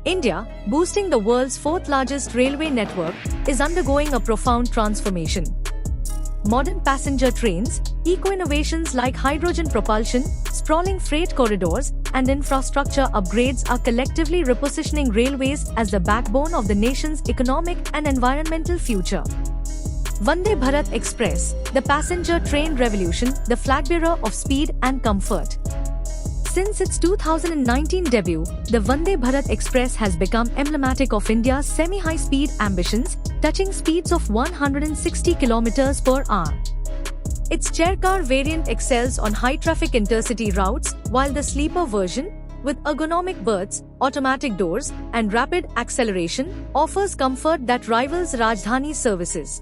India, boasting the world's fourth largest railway network, is undergoing a profound transformation. Modern passenger trains, eco-innovations like hydrogen propulsion, sprawling freight corridors, and infrastructure upgrades are collectively repositioning railways as the backbone of the nation's economic and environmental future. Vande Bharat Express, the passenger train revolution, the flag-bearer of speed and comfort. Since its 2019 debut, the Vande Bharat Express has become emblematic of India's semi-high-speed ambitions, touching speeds of 160 km per hour. Its chair-car variant excels on high-traffic intercity routes, while the sleeper version, with ergonomic berths, automatic doors, and rapid acceleration, offers comfort that rivals Rajdhani services.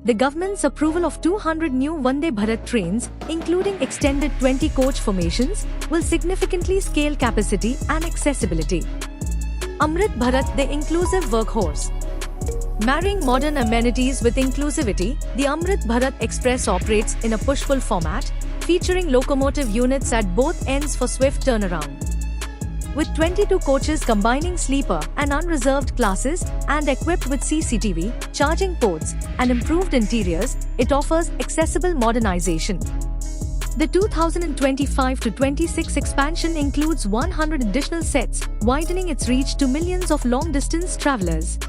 The government's approval of 200 new Vande Bharat trains, including extended 20-coach formations, will significantly scale capacity and accessibility. Amrit Bharat, the inclusive workhorse. Marrying modern amenities with inclusivity, the Amrit Bharat Express operates in a push-pull format, featuring locomotive units at both ends for swift turnaround. With 22 coaches combining sleeper and unreserved classes and equipped with CCTV, charging ports, and improved interiors, it offers accessible modernization. The 2025-26 expansion includes 100 additional sets, widening its reach to millions of long-distance travelers.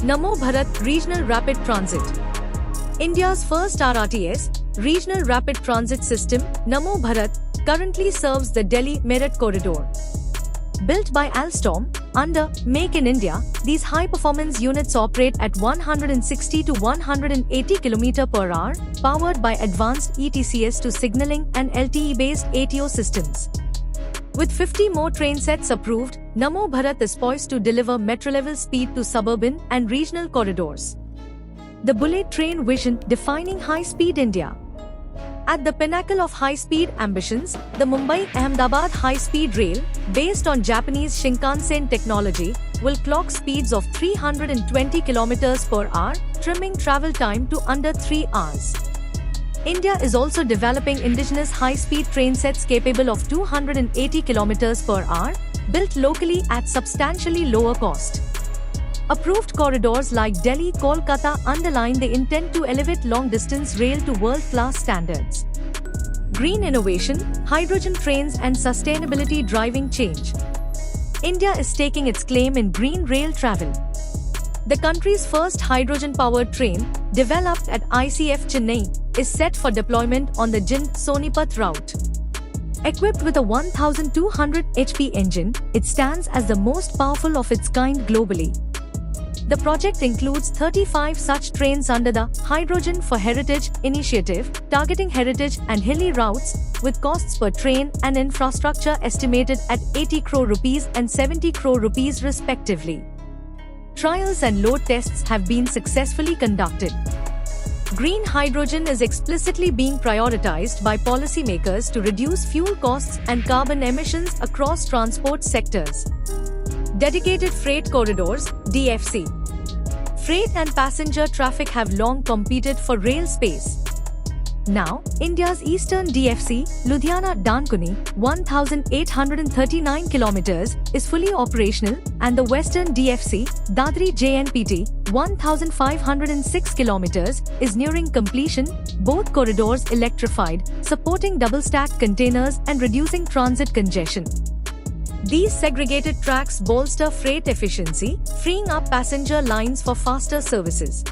Namo Bharat Regional Rapid Transit. India's first RRTS, Regional Rapid Transit System, Namo Bharat, currently serves the Delhi-Meerut corridor. Built by Alstom, under Make in India, these high-performance units operate at 160 to 180 km per hour, powered by advanced ETCS to signaling and LTE-based ATO systems. With 50 more train sets approved, Namo Bharat is poised to deliver metro-level speed to suburban and regional corridors. The bullet train vision defining high-speed India. At the pinnacle of high-speed ambitions, the Mumbai-Ahmedabad high-speed rail, based on Japanese Shinkansen technology, will clock speeds of 320 km per hour, trimming travel time to under 3 hours. India is also developing indigenous high-speed train sets capable of 280 km per hour, built locally at substantially lower cost. Approved corridors like Delhi-Kolkata underline the intent to elevate long-distance rail to world-class standards. Green innovation, hydrogen trains and sustainability driving change. India is staking its claim in green rail travel. The country's first hydrogen-powered train, developed at ICF Chennai, is set for deployment on the Jind-Sonipat route. Equipped with a 1,200 HP engine, it stands as the most powerful of its kind globally. The project includes 35 such trains under the Hydrogen for Heritage initiative, targeting heritage and hilly routes, with costs per train and infrastructure estimated at 80 crore rupees and 70 crore rupees respectively. Trials and load tests have been successfully conducted. Green hydrogen is explicitly being prioritized by policymakers to reduce fuel costs and carbon emissions across transport sectors. Dedicated Freight Corridors, DFC. Freight and passenger traffic have long competed for rail space. Now, India's eastern DFC, Ludhiana-Dankuni, 1,839 km, is fully operational, and the western DFC, Dadri-JNPT, 1,506 km, is nearing completion, both corridors electrified, supporting double-stacked containers and reducing transit congestion. These segregated tracks bolster freight efficiency, freeing up passenger lines for faster services.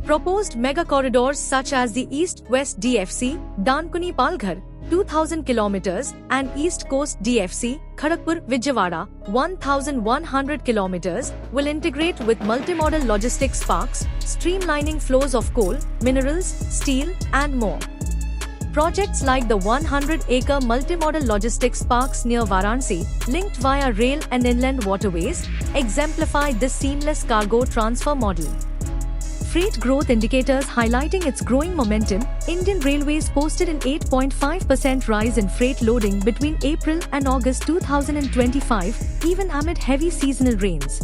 Proposed mega corridors such as the East-West DFC, Dankuni-Palghar, 2,000 km, and East Coast DFC, Kharagpur-Vijayawada, 1,100 km, will integrate with multimodal logistics parks, streamlining flows of coal, minerals, steel, and more. Projects like the 100-acre multimodal logistics parks near Varanasi, linked via rail and inland waterways, exemplify this seamless cargo transfer model. Freight growth indicators highlighting its growing momentum, Indian Railways posted an 8.5% rise in freight loading between April and August 2025, even amid heavy seasonal rains.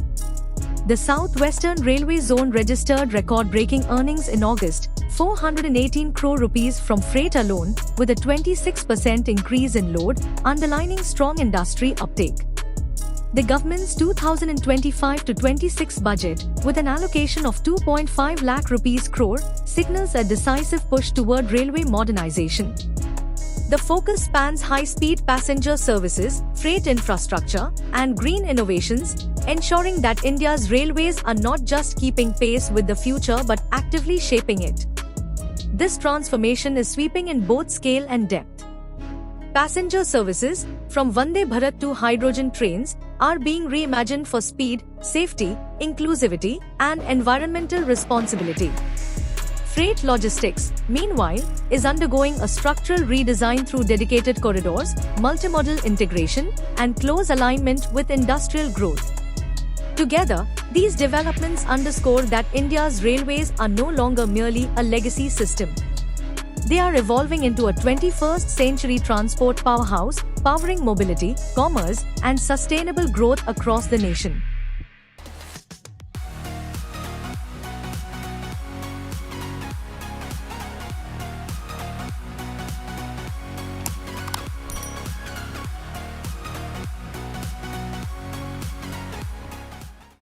The South Western Railway Zone registered record-breaking earnings in August, 418 crore rupees from freight alone, with a 26% increase in load, underlining strong industry uptake. The government's 2025 to 26 budget, with an allocation of 2.5 lakh rupees crore, signals a decisive push toward railway modernization. The focus spans high-speed passenger services, freight infrastructure, and green innovations, ensuring that India's railways are not just keeping pace with the future but actively shaping it. This transformation is sweeping in both scale and depth. Passenger services, from Vande Bharat to hydrogen trains, are being reimagined for speed, safety, inclusivity, and environmental responsibility. Freight logistics, meanwhile, is undergoing a structural redesign through dedicated corridors, multimodal integration, and close alignment with industrial growth. Together, these developments underscore that India's railways are no longer merely a legacy system. They are evolving into a 21st century transport powerhouse, powering mobility, commerce, and sustainable growth across the nation.